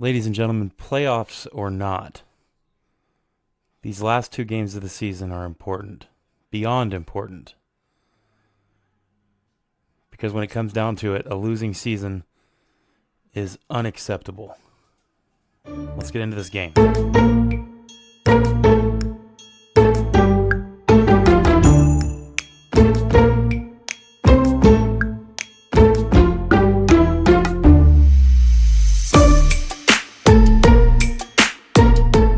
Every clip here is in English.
Ladies and gentlemen, playoffs or not, these last two games of the season are important, beyond important. Because when it comes down to it, a losing season is unacceptable. Let's get into this game.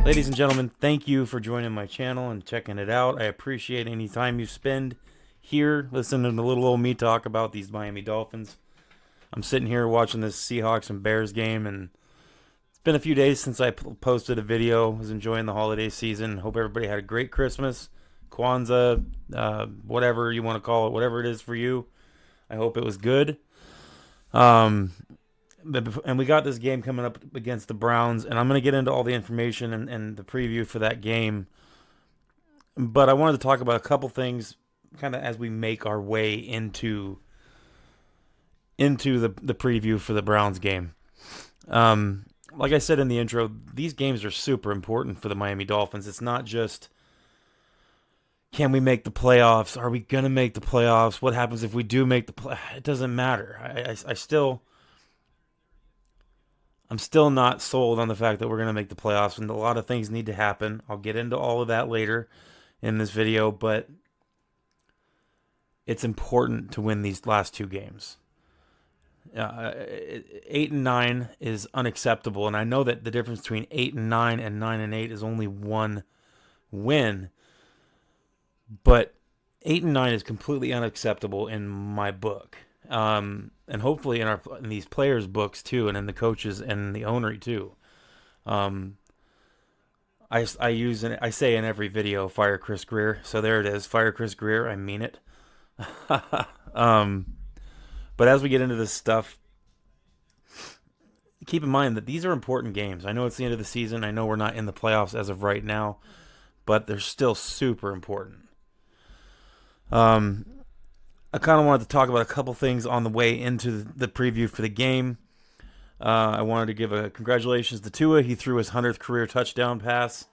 Ladies and gentlemen, thank you for joining my channel and checking it out. I appreciate any time you spend here listening to little old me talk about these Miami Dolphins. I'm sitting here watching this Seahawks and Bears game, and it's been a few days since I posted a video. I was enjoying the holiday season. Hope everybody had a great Christmas, Kwanzaa, whatever you want to call it, whatever it is for you. I hope it was good. And we got this game coming up against the Browns, and I'm going to get into all the information and the preview for that game. But I wanted to talk about a couple things kind of as we make our way into the preview for the Browns game. Like I said in the intro, these games are super important for the Miami Dolphins. It's not just, can we make the playoffs? Are we going to make the playoffs? What happens if we do make the playoffs? It doesn't matter. I'm still not sold on the fact that we're going to make the playoffs, and a lot of things need to happen. I'll get into all of that later in this video, but it's important to win these last two games. 8-9 is unacceptable, and I know that the difference between 8-9 and 9-8 is only one win, but 8-9 is completely unacceptable in my book. And hopefully in these players' books too, and in the coaches and the owner too. I say in every video, fire Chris Greer. So there it is, fire Chris Greer. I mean it. But as we get into this stuff, keep in mind that these are important games. I know it's the end of the season. I know we're not in the playoffs as of right now, but they're still super important. I kind of wanted to talk about a couple things on the way into the preview for the game. I wanted to give a congratulations to Tua. He threw his 100th career touchdown pass.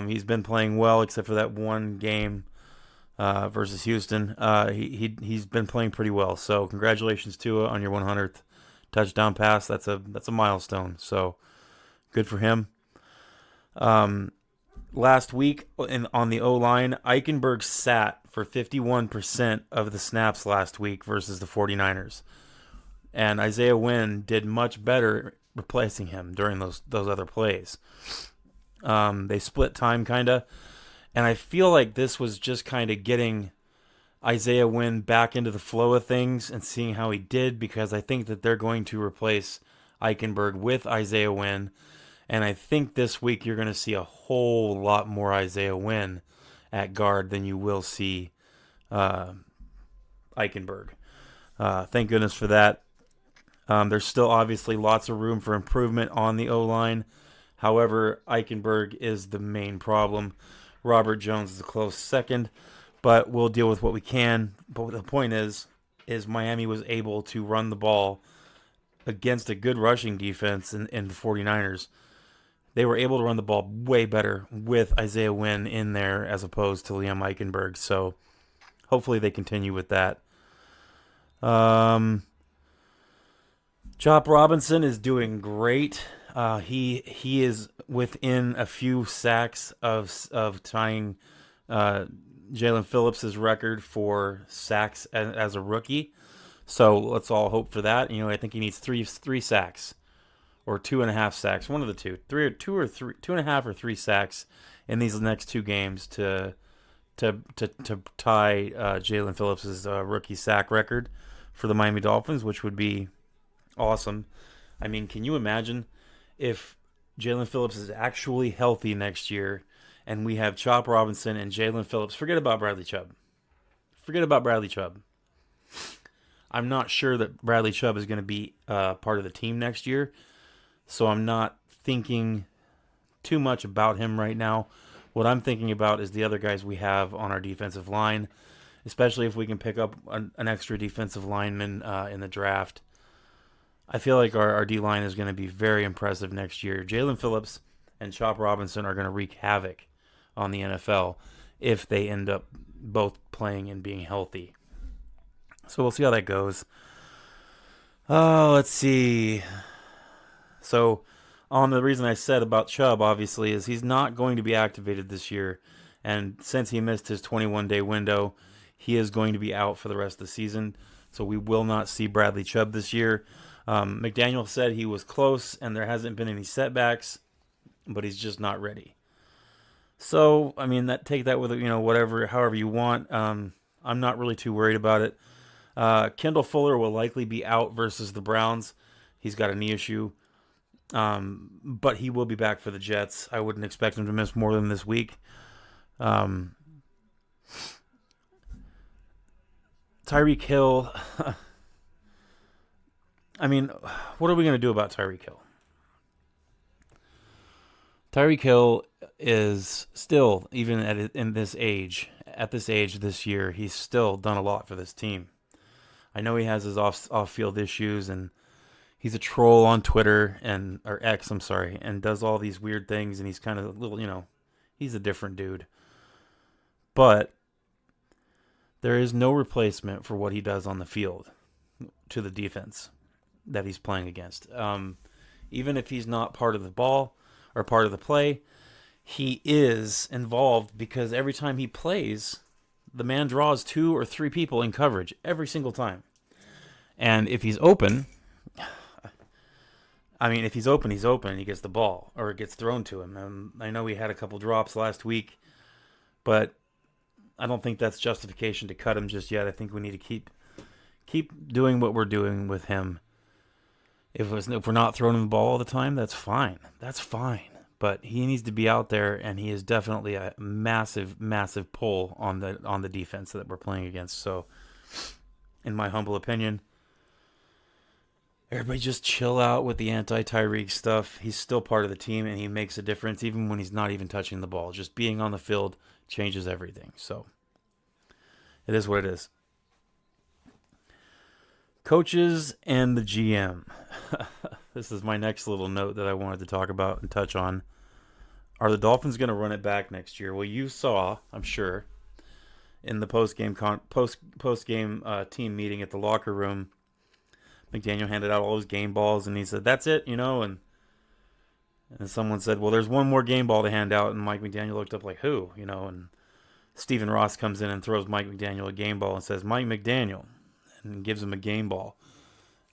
He's been playing well, except for that one game versus Houston. He's been playing pretty well. So congratulations, Tua, on your 100th touchdown pass. That's a milestone. So good for him. Last week on the O-line, Eichenberg sat for 51% of the snaps last week versus the 49ers. And Isaiah Wynn did much better replacing him during those other plays. They split time kind of. And I feel like this was just kind of getting Isaiah Wynn back into the flow of things and seeing how he did, because I think that they're going to replace Eichenberg with Isaiah Wynn. And I think this week you're going to see a whole lot more Isaiah Wynn at guard than you will see Eichenberg. Thank goodness for that. There's still obviously lots of room for improvement on the O-line. However, Eichenberg is the main problem. Robert Jones is a close second, but we'll deal with what we can. But the point is Miami was able to run the ball against a good rushing defense in the 49ers. They were able to run the ball way better with Isaiah Wynn in there as opposed to Liam Eichenberg. So hopefully they continue with that. Chop Robinson is doing great. He is within a few sacks of tying Jalen Phillips' record for sacks as a rookie. So let's all hope for that. I think he needs three sacks. Or 2.5 sacks, one of the two, 2.5 or 3 sacks in these next two games to tie Jalen Phillips' rookie sack record for the Miami Dolphins, which would be awesome. I mean, can you imagine if Jalen Phillips is actually healthy next year and we have Chop Robinson and Jalen Phillips? Forget about Bradley Chubb. I'm not sure that Bradley Chubb is going to be part of the team next year. So I'm not thinking too much about him right now. What I'm thinking about is the other guys we have on our defensive line, especially if we can pick up an extra defensive lineman in the draft. I feel like our D line is going to be very impressive next year. Jalen Phillips and Chop Robinson are going to wreak havoc on the NFL if they end up both playing and being healthy. So we'll see how that goes. Oh, let's see. So, on the reason I said about Chubb, obviously, is he's not going to be activated this year. And since he missed his 21-day window, he is going to be out for the rest of the season. So we will not see Bradley Chubb this year. McDaniel said he was close and there hasn't been any setbacks, but he's just not ready. So, I mean, take that with, whatever, however you want. I'm not really too worried about it. Kendall Fuller will likely be out versus the Browns. He's got a knee issue. But he will be back for the Jets. I wouldn't expect him to miss more than this week. Tyreek Hill. I mean, what are we going to do about Tyreek Hill? Tyreek Hill is still, even at this age this year, he's still done a lot for this team. I know he has his off-field issues, and he's a troll on Twitter or X, I'm sorry, and does all these weird things, and he's kind of a little, he's a different dude. But there is no replacement for what he does on the field to the defense that he's playing against. Even if he's not part of the ball or part of the play, he is involved because every time he plays, the man draws 2 or 3 people in coverage every single time. And if he's open, he's open, he gets the ball or it gets thrown to him. I know he had a couple drops last week, but I don't think that's justification to cut him just yet. I think we need to keep doing what we're doing with him. If we're not throwing him the ball all the time, that's fine. That's fine. But he needs to be out there, and he is definitely a massive, massive pull on the defense that we're playing against. So, in my humble opinion, everybody just chill out with the anti-Tyreek stuff. He's still part of the team, and he makes a difference even when he's not even touching the ball. Just being on the field changes everything. So, it is what it is. Coaches and the GM. This is my next little note that I wanted to talk about and touch on. Are the Dolphins going to run it back next year? Well, you saw, I'm sure, in the post-game team meeting at the locker room, McDaniel handed out all his game balls, and he said, "That's it," and someone said, "Well, there's one more game ball to hand out," and Mike McDaniel looked up like, "Who?" And Stephen Ross comes in and throws Mike McDaniel a game ball and says, "Mike McDaniel," and gives him a game ball.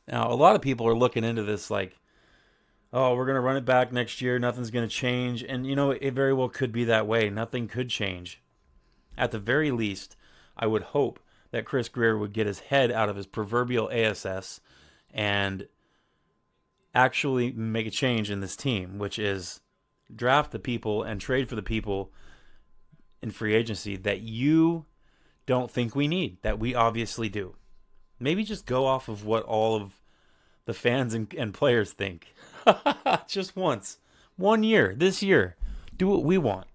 Now, a lot of people are looking into this like, oh, we're going to run it back next year. Nothing's going to change. And, it very well could be that way. Nothing could change. At the very least, I would hope that Chris Greer would get his head out of his proverbial ASS and actually make a change in this team, which is draft the people and trade for the people in free agency that you don't think we need, that we obviously do. Maybe just go off of what all of the fans and players think. Just once. 1 year. This year. Do what we want.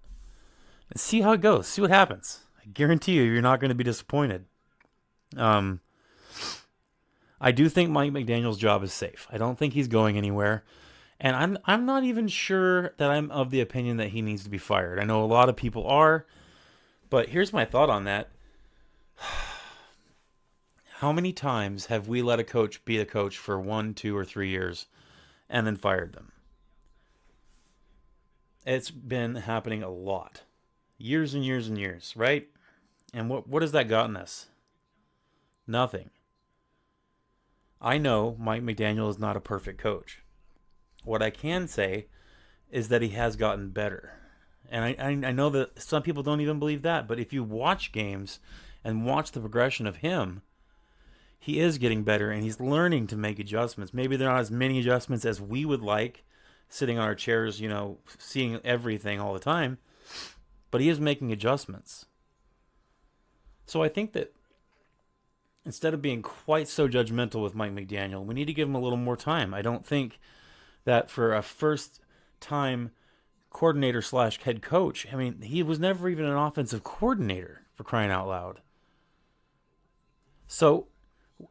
And see how it goes. See what happens. I guarantee you're not going to be disappointed. I do think Mike McDaniel's job is safe. I don't think he's going anywhere. And I'm not even sure that I'm of the opinion that he needs to be fired. I know a lot of people are. But here's my thought on that. How many times have we let a coach be a coach for 1, 2, or 3 years and then fired them? It's been happening a lot. Years and years and years, right? And what has that gotten us? Nothing. I know Mike McDaniel is not a perfect coach. What I can say is that he has gotten better. And I know that some people don't even believe that, but if you watch games and watch the progression of him, he is getting better, and he's learning to make adjustments. Maybe they're not as many adjustments as we would like, sitting on our chairs, seeing everything all the time. But he is making adjustments. So I think that instead of being quite so judgmental with Mike McDaniel, we need to give him a little more time. I don't think that for a first-time coordinator / head coach, he was never even an offensive coordinator, for crying out loud. So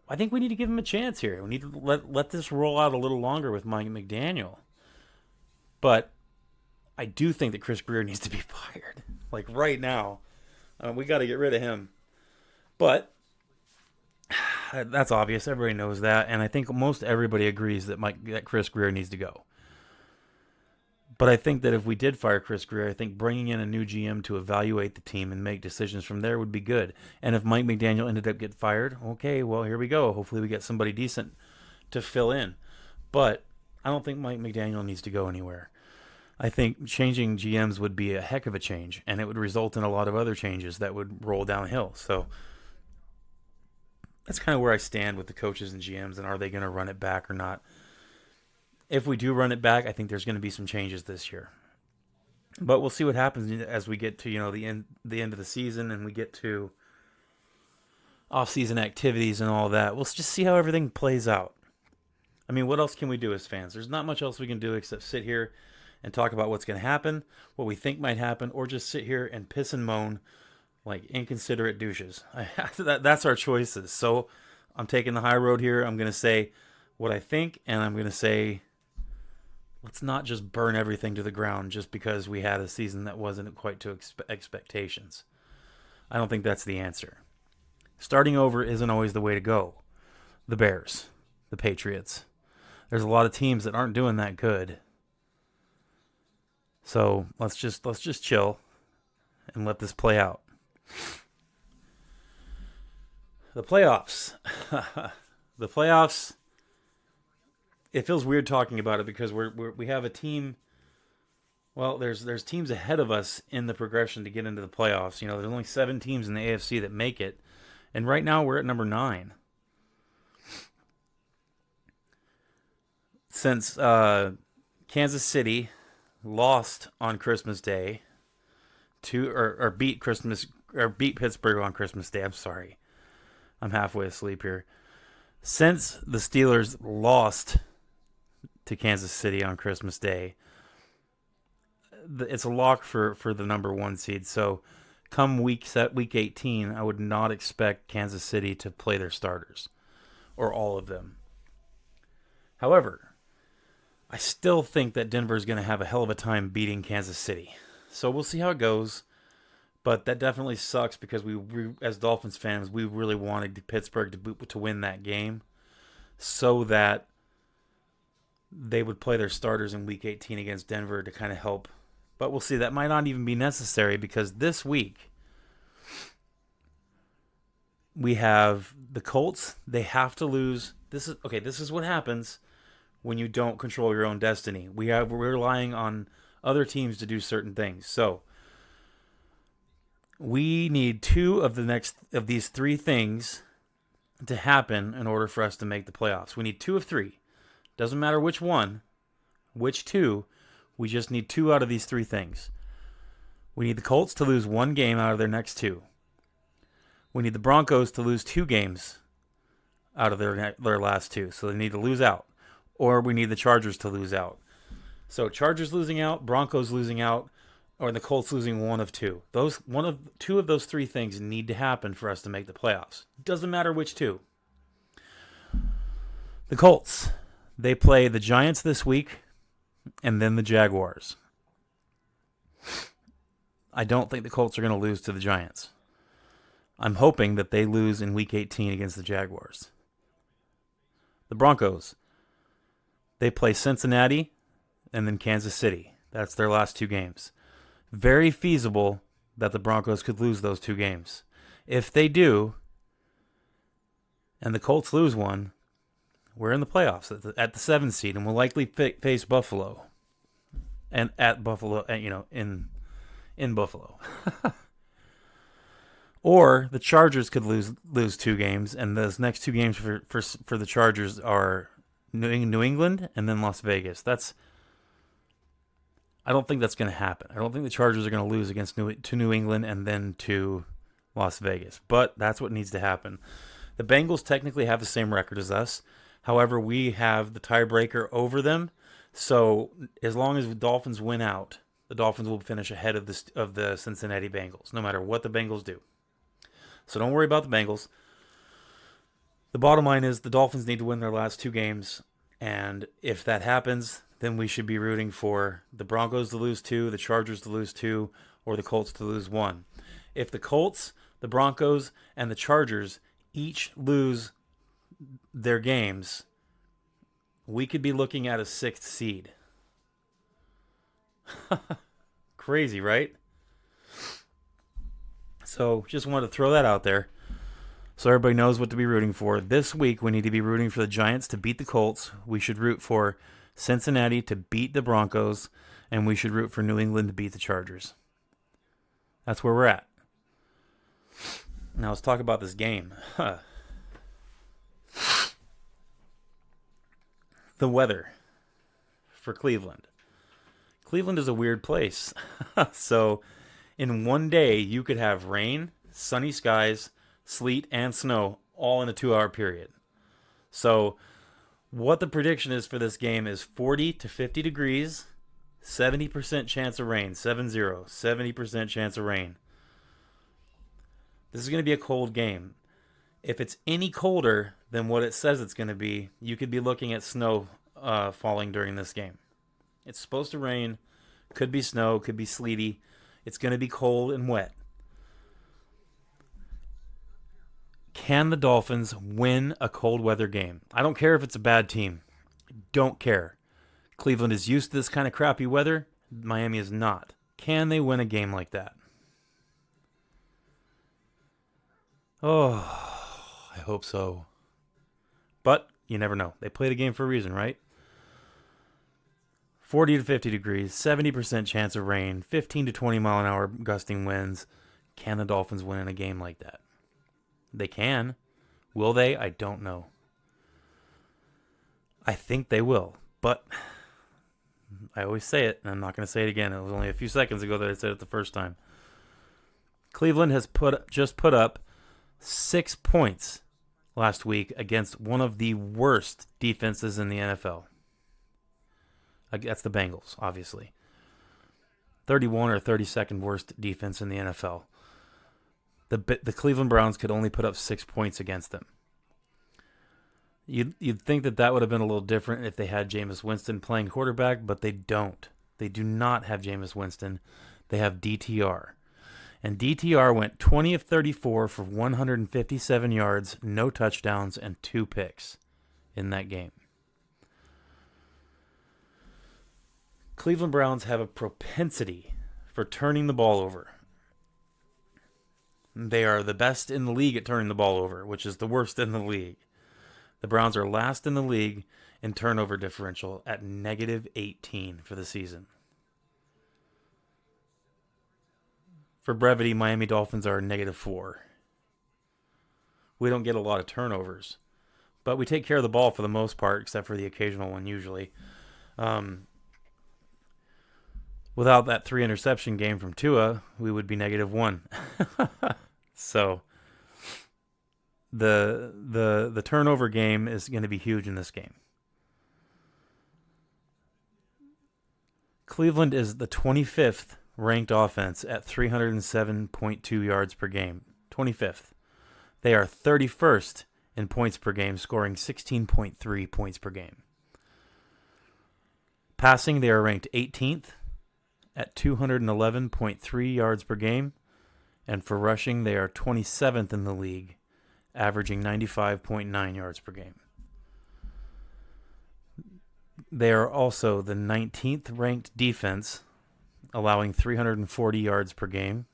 I think we need to give him a chance here. We need to let this roll out a little longer with Mike McDaniel. But I do think that Chris Greer needs to be fired. Like right now, we got to get rid of him. But that's obvious. Everybody knows that, and I think most everybody agrees that Chris Greer needs to go. But I think that if we did fire Chris Greer, I think bringing in a new GM to evaluate the team and make decisions from there would be good. And if Mike McDaniel ended up getting fired, okay, well, here we go. Hopefully we get somebody decent to fill in. But I don't think Mike McDaniel needs to go anywhere. I think changing GMs would be a heck of a change, and it would result in a lot of other changes that would roll downhill. So that's kind of where I stand with the coaches and GMs, and are they going to run it back or not? If we do run it back, I think there's going to be some changes this year. But we'll see what happens as we get to the end of the season and we get to off-season activities and all that. We'll just see how everything plays out. I mean, what else can we do as fans? There's not much else we can do except sit here and talk about what's going to happen, what we think might happen, or just sit here and piss and moan like inconsiderate douches. That's our choices. So I'm taking the high road here. I'm going to say what I think, and I'm going to say let's not just burn everything to the ground just because we had a season that wasn't quite to expectations. I don't think that's the answer. Starting over isn't always the way to go. The Bears, the Patriots. There's a lot of teams that aren't doing that good. So let's just chill and let this play out. The playoffs. The playoffs. It feels weird talking about it because we have a team. Well, there's teams ahead of us in the progression to get into the playoffs. There's only 7 teams in the AFC that make it, and right now we're at number 9. Since Kansas City lost on Christmas Day or beat Pittsburgh on Christmas Day. I'm sorry, I'm halfway asleep here. Since the Steelers lost to Kansas City on Christmas Day, it's a lock for the number 1 seed. So come week 18, I would not expect Kansas City to play their starters or all of them. However, I still think that Denver is going to have a hell of a time beating Kansas City. So we'll see how it goes. But that definitely sucks because we as Dolphins fans, we really wanted Pittsburgh to win that game so that they would play their starters in Week 18 against Denver to kind of help. But we'll see. That might not even be necessary because this week we have the Colts. They have to lose. This is what happens when you don't control your own destiny. We're relying on other teams to do certain things. So we need 2 of these 3 things to happen in order for us to make the playoffs. We need 2 of 3. Doesn't matter which one, which 2. We just need 2 out of these 3 things. We need the Colts to lose 1 game out of their next 2. We need the Broncos to lose 2 games out of their last 2. So they need to lose out. Or we need the Chargers to lose out. So Chargers losing out, Broncos losing out, or the Colts losing 1 of 2. 2 of those 3 things need to happen for us to make the playoffs. Doesn't matter which 2. The Colts, they play the Giants this week and then the Jaguars. I don't think the Colts are going to lose to the Giants. I'm hoping that they lose in Week 18 against the Jaguars. The Broncos, they play Cincinnati and then Kansas City. That's their last 2 games. Very feasible that the Broncos could lose those 2 games. If they do, and the Colts lose one, we're in the playoffs at the 7th seed, and we'll likely face Buffalo. And at Buffalo, in Buffalo. Or the Chargers could lose 2 games, and those next 2 games for the Chargers are New England and then Las Vegas. I don't think that's going to happen. I don't think the Chargers are going to lose to New England and then to Las Vegas. But that's what needs to happen. The Bengals technically have the same record as us. However, we have the tiebreaker over them. So as long as the Dolphins win out, the Dolphins will finish ahead of the Cincinnati Bengals, no matter what the Bengals do. So don't worry about the Bengals. The bottom line is the Dolphins need to win their last two games, and if that happens, then we should be rooting for the Broncos to lose two, the Chargers to lose two, or the Colts to lose one. If the Colts, the Broncos, and the Chargers each lose their games, we could be looking at a sixth seed. Crazy, right? So just wanted to throw that out there so everybody knows what to be rooting for. This week, we need to be rooting for the Giants to beat the Colts. We should root for Cincinnati to beat the Broncos, and we should root for New England to beat the Chargers. That's where we're at. Now let's talk about this game. The weather for Cleveland. Cleveland is a weird place. So in one day, you could have rain, sunny skies, sleet, and snow all in a 2-hour period. So what the prediction is for this game is 40 to 50 degrees, 70% chance of rain, 70% chance of rain. This is going to be a cold game. If it's any colder than what it says it's going to be, you could be looking at snow falling during this game. It's supposed to rain, could be snow, could be sleety. It's going to be cold and wet. Can the Dolphins win a cold weather game? I don't care if it's a bad team. Don't care. Cleveland is used to this kind of crappy weather. Miami is not. Can they win a game like that? Oh, I hope so. But you never know. They play the game for a reason, right? 40 to 50 degrees, 70% chance of rain, 15 to 20 mile an hour gusting winds. Can the Dolphins win in a game like that? They can. Will they? I don't know. I think they will. But I always say it, and I'm not going to say it again. It was only a few seconds ago that I said it the first time. Cleveland has just put up 6 points last week against one of the worst defenses in the NFL. That's the Bengals, obviously. 31 or 32nd worst defense in the NFL. The Cleveland Browns could only put up 6 points against them. You'd think that would have been a little different if they had Jameis Winston playing quarterback, but they don't. They do not have Jameis Winston. They have DTR. And DTR went 20 of 34 for 157 yards, no touchdowns, and 2 picks in that game. Cleveland Browns have a propensity for turning the ball over. They are the best in the league at turning the ball over, which is the worst in the league. The Browns are last in the league in turnover differential at -18 for the season. For brevity, Miami Dolphins are -4. We don't get a lot of turnovers, but we take care of the ball for the most part, except for the occasional one usually. Without that 3 interception game from Tua, we would be -1. So the turnover game is going to be huge in this game. Cleveland is the 25th ranked offense at 307.2 yards per game. 25th. They are 31st in points per game, scoring 16.3 points per game. Passing, they are ranked 18th at 211.3 yards per game. And for rushing, they are 27th in the league, averaging 95.9 yards per game. They are also the 19th ranked defense, allowing 340 yards per game.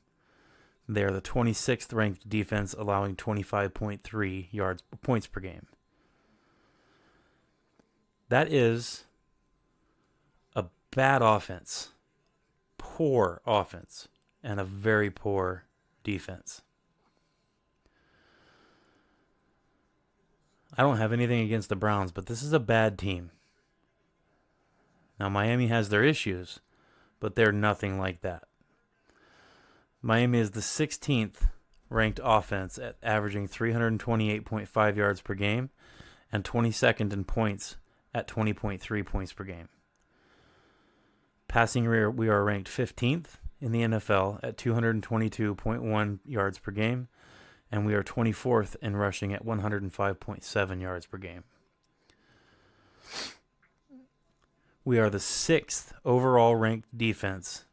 They are the 26th ranked defense, allowing 25.3 points per game. That is a bad offense, poor offense, and a very poor defense. I don't have anything against the Browns, but this is a bad team. Now, Miami has their issues, but they're nothing like that. Miami is the 16th ranked offense at averaging 328.5 yards per game and 22nd in points at 20.3 points per game. Passing, we are ranked 15th in the NFL at 222.1 yards per game and we are 24th in rushing at 105.7 yards per game. We are the 6th overall ranked defense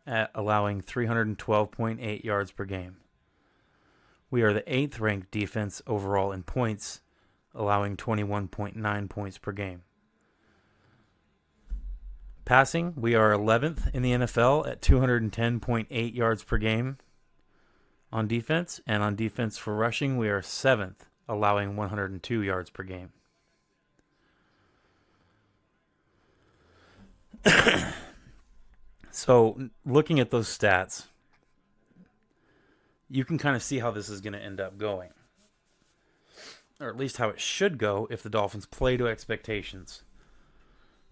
at allowing 312.8 yards per game. We are the 8th ranked defense overall in points, allowing 21.9 points per game. Passing, we are 11th in the NFL at 210.8 yards per game on defense. And on defense for rushing, we are 7th, allowing 102 yards per game. So, looking at those stats, you can kind of see how this is going to end up going. Or at least how it should go if the Dolphins play to expectations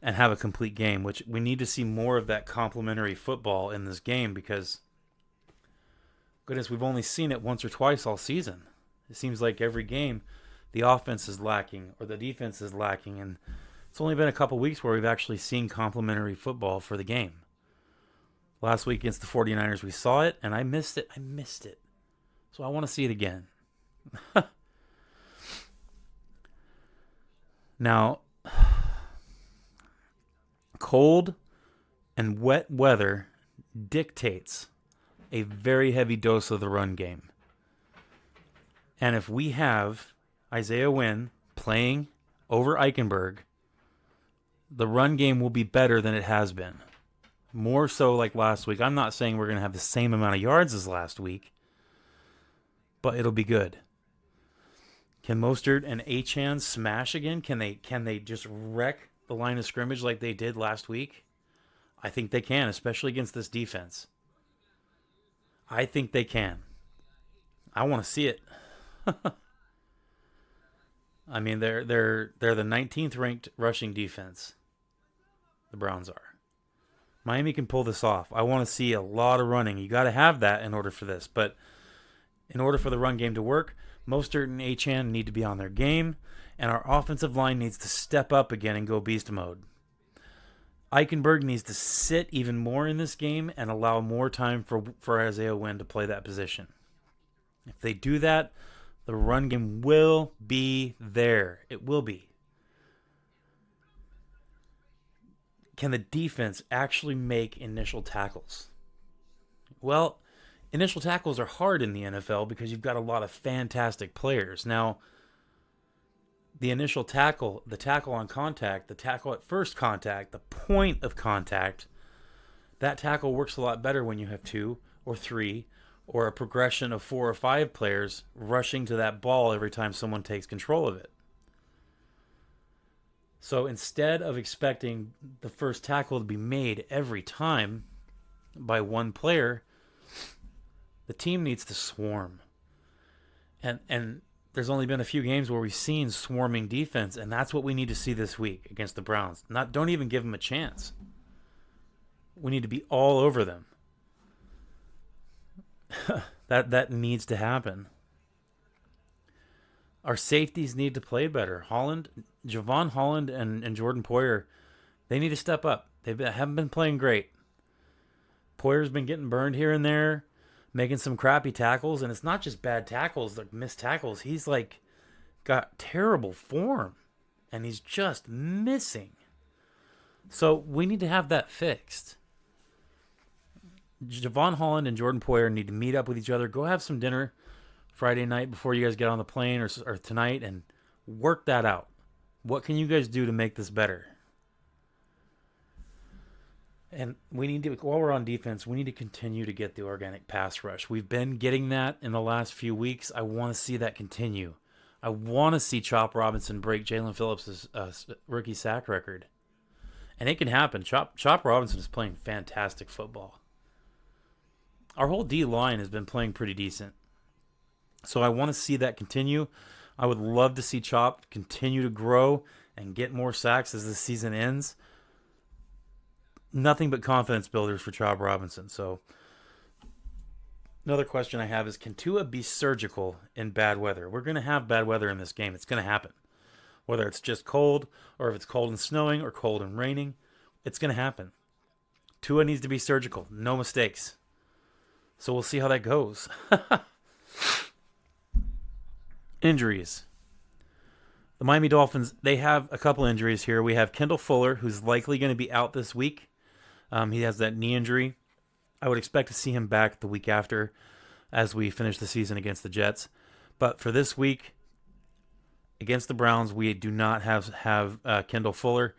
and have a complete game, which we need to see more of that complementary football in this game because, goodness, we've only seen it once or twice all season. It seems like every game the offense is lacking or the defense is lacking, and it's only been a couple weeks where we've actually seen complementary football for the game. Last week against the 49ers, we saw it, and I missed it. So I want to see it again. Now, cold and wet weather dictates a very heavy dose of the run game. And if we have Isaiah Wynn playing over Eichenberg, the run game will be better than it has been. More so like last week. I'm not saying we're going to have the same amount of yards as last week, but it'll be good. Can Mostert and Achane smash again? Can they just wreck the line of scrimmage like they did last week? I think they can, especially against this defense. I think they can. I want to see it. I mean, they're the 19th ranked rushing defense. The Browns are. Miami can pull this off. I want to see a lot of running. You got to have that in order for this. But in order for the run game to work, Mostert and Achane need to be on their game, and our offensive line needs to step up again and go beast mode. Eichenberg needs to sit even more in this game and allow more time for Isaiah Wynn to play that position. If they do that, the run game will be there. It will be. Can the defense actually make initial tackles? Well, initial tackles are hard in the NFL because you've got a lot of fantastic players. Now, the initial tackle, the tackle on contact, the tackle at first contact, the point of contact, that tackle works a lot better when you have 2 or 3 or a progression of 4 or 5 players rushing to that ball every time someone takes control of it. So instead of expecting the first tackle to be made every time by one player, the team needs to swarm. And there's only been a few games where we've seen swarming defense, and that's what we need to see this week against the Browns. Don't even give them a chance. We need to be all over them. That needs to happen. Our safeties need to play better. Javon Holland and Jordan Poyer, they need to step up. Haven't been playing great. Poyer's been getting burned here and there, making some crappy tackles, and it's not just bad tackles, like missed tackles. He's like got terrible form, and he's just missing. So we need to have that fixed. Javon Holland and Jordan Poyer need to meet up with each other. Go have some dinner Friday night before you guys get on the plane or tonight and work that out. What can you guys do to make this better? And we need to, while we're on defense, we need to continue to get the organic pass rush. We've been getting that in the last few weeks. I want to see that continue. I want to see Chop Robinson break Jalen Phillips' rookie sack record. And it can happen. Chop Robinson is playing fantastic football. Our whole D-line has been playing pretty decent. So I want to see that continue. I would love to see Chop continue to grow and get more sacks as the season ends. Nothing but confidence builders for Chop Robinson. So another question I have is, can Tua be surgical in bad weather? We're going to have bad weather in this game. It's going to happen. Whether it's just cold or if it's cold and snowing or cold and raining, it's going to happen. Tua needs to be surgical. No mistakes. So we'll see how that goes. Injuries. The Miami Dolphins, they have a couple injuries here. We have Kendall Fuller, who's likely going to be out this week. He has that knee injury. I would expect to see him back the week after as we finish the season against the Jets. But for this week, against the Browns, we do not have Kendall Fuller.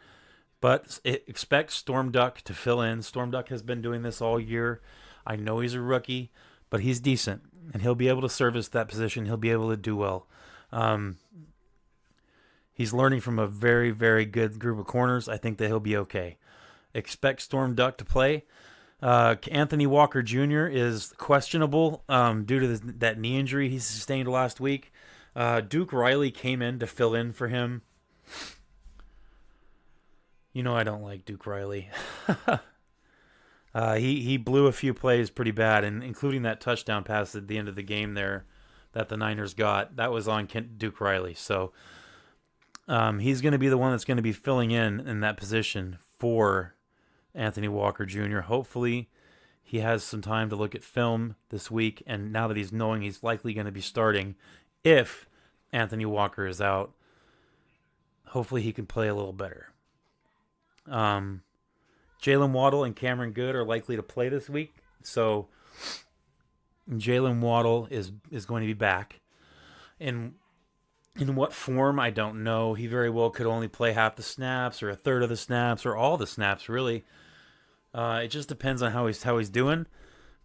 But expect Storm Duck to fill in. Storm Duck has been doing this all year. I know he's a rookie, but he's decent. And he'll be able to service that position. He'll be able to do well. He's learning from a very, very good group of corners. I think that he'll be okay. Expect Storm Duck to play. Anthony Walker Jr. is questionable due to that knee injury he sustained last week. Duke Riley came in to fill in for him. You know I don't like Duke Riley. He blew a few plays pretty bad, and including that touchdown pass at the end of the game there that the Niners got. That was on Duke Riley. So he's going to be the one that's going to be filling in that position for Anthony Walker Jr. Hopefully he has some time to look at film this week, and now that he's knowing he's likely going to be starting, if Anthony Walker is out, hopefully he can play a little better. Jalen Waddle and Cameron Goode are likely to play this week, so Jalen Waddle is going to be back. In what form, I don't know. He very well could only play half the snaps or a third of the snaps or all the snaps, really. It just depends on how he's doing.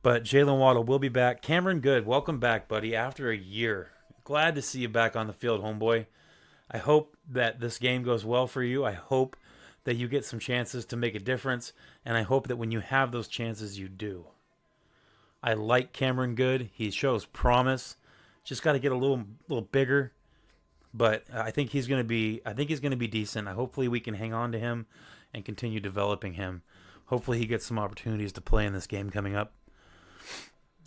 But Jalen Waddle will be back. Cameron Goode, welcome back, buddy, after a year. Glad to see you back on the field, homeboy. I hope that this game goes well for you. I hope that you get some chances to make a difference, and I hope that when you have those chances, you do. I like Cameron Goode. He shows promise. Just got to get a little bigger. But I think he's going to be decent. Hopefully we can hang on to him and continue developing him. Hopefully he gets some opportunities to play in this game coming up.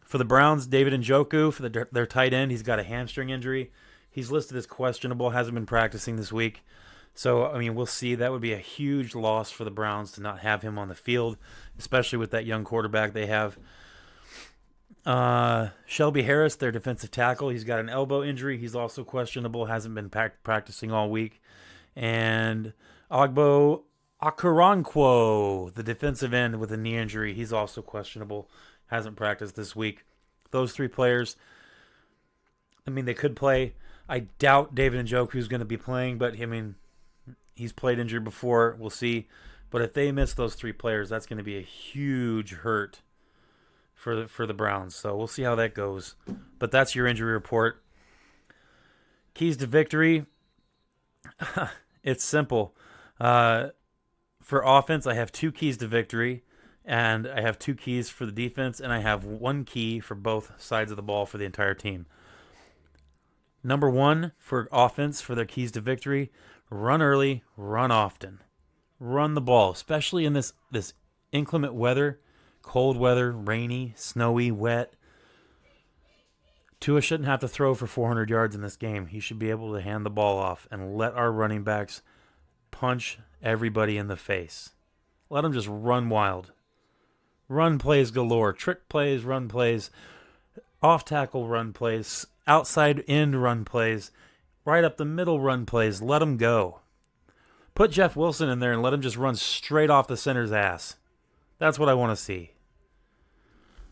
For the Browns, David Njoku, for their tight end, he's got a hamstring injury. He's listed as questionable, hasn't been practicing this week. So, I mean, we'll see. That would be a huge loss for the Browns to not have him on the field, especially with that young quarterback they have. Shelby Harris, their defensive tackle, he's got an elbow injury. He's also questionable, hasn't been practicing all week. And Ogbo Okoronkwo, the defensive end with a knee injury, he's also questionable, hasn't practiced this week. Those three players, I mean, they could play. I doubt David Njoku is going to be playing, but, I mean, he's played injured before. We'll see. But if they miss those three players, that's going to be a huge hurt for the Browns. So we'll see how that goes. But that's your injury report. Keys to victory. It's simple. For offense, I have 2 keys to victory, and I have 2 keys for the defense, and I have 1 key for both sides of the ball for the entire team. Number 1 for offense, for their keys to victory, run early, run often. Run the ball, especially in this inclement weather, cold weather, rainy, snowy, wet. Tua shouldn't have to throw for 400 yards in this game. He should be able to hand the ball off and let our running backs punch everybody in the face. Let them just run wild. Run plays galore. Trick plays, run plays, off-tackle run plays, outside end run plays, right up the middle run plays. Let them go. Put Jeff Wilson in there and let him just run straight off the center's ass. That's what I want to see.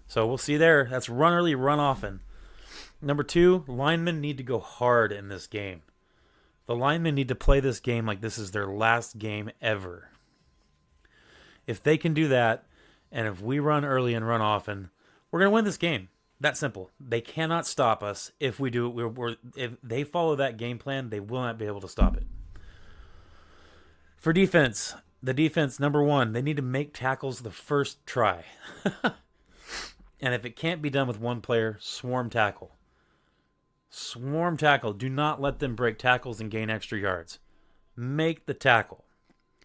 So we'll see there. That's run early, run often. Number 2, linemen need to go hard in this game. The linemen need to play this game like this is their last game ever. If they can do that, and if we run early and run often, we're going to win this game. That simple. They cannot stop us if we do. If they follow that game plan, they will not be able to stop it. For defense, the defense, number 1, they need to make tackles the first try. And if it can't be done with one player, swarm tackle. Swarm tackle. Do not let them break tackles and gain extra yards. Make the tackle.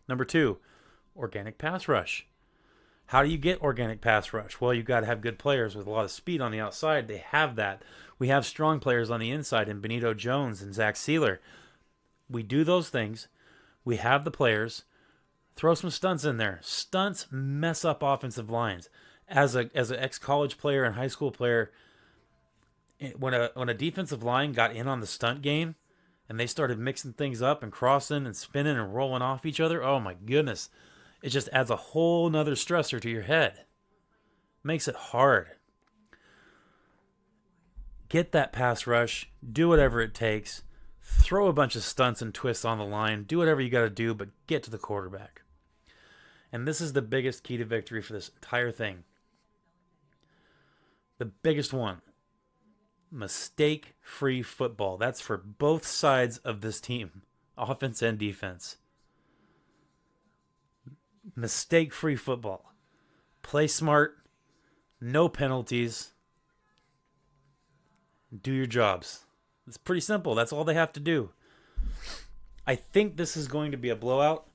Number 2, organic pass rush. How do you get organic pass rush? Well, you've got to have good players with a lot of speed on the outside. They have that. We have strong players on the inside in Benito Jones and Zach Sealer. We do those things. We have the players. Throw some stunts in there. Stunts mess up offensive lines. As an ex-college player and high school player, when a defensive line got in on the stunt game and they started mixing things up and crossing and spinning and rolling off each other, oh my goodness. It just adds a whole nother stressor to your head. Makes it hard. Get that pass rush. Do whatever it takes. Throw a bunch of stunts and twists on the line. Do whatever you got to do, but get to the quarterback. And this is the biggest key to victory for this entire thing. The biggest one. Mistake-free football. That's for both sides of this team, offense and defense. Mistake-free football. Play smart. No penalties. Do your jobs. It's pretty simple. That's all they have to do. I think this is going to be a blowout.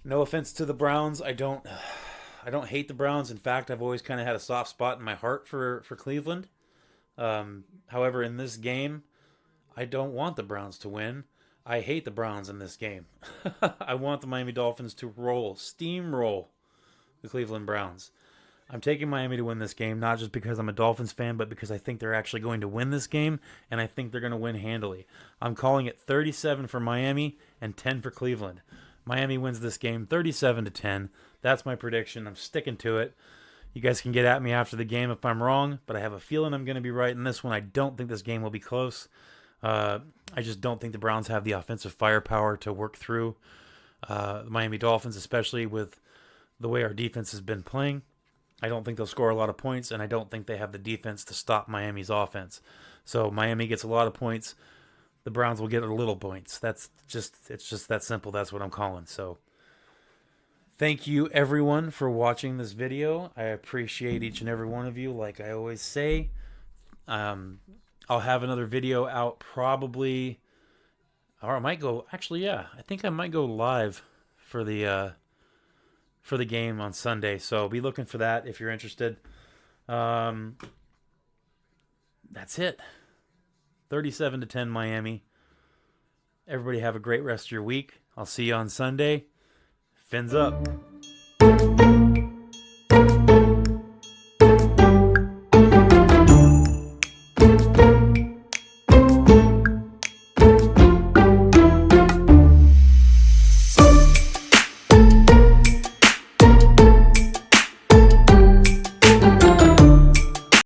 No offense to the Browns. I don't hate the Browns. In fact, I've always kind of had a soft spot in my heart for Cleveland. However, in this game, I don't want the Browns to win. I hate the Browns in this game. I want the Miami Dolphins to steamroll the Cleveland Browns. I'm taking Miami to win this game, not just because I'm a Dolphins fan, but because I think they're actually going to win this game, and I think they're going to win handily. I'm calling it 37 for Miami and 10 for Cleveland. Miami wins this game 37-10. That's my prediction. I'm sticking to it. You guys can get at me after the game if I'm wrong, but I have a feeling I'm going to be right in this one. I don't think this game will be close. I just don't think the Browns have the offensive firepower to work through the Miami Dolphins, especially with the way our defense has been playing. I don't think they'll score a lot of points, and I don't think they have the defense to stop Miami's offense. So Miami gets a lot of points. The Browns will get a little points. It's just that simple. That's what I'm calling. So thank you, everyone, for watching this video. I appreciate each and every one of you, like I always say. I'll have another video out probably, or I might go, actually, yeah, I think I might go live for the game on Sunday. So be looking for that if you're interested. That's it. 37-10 Miami. Everybody have a great rest of your week. I'll see you on Sunday. Fins up.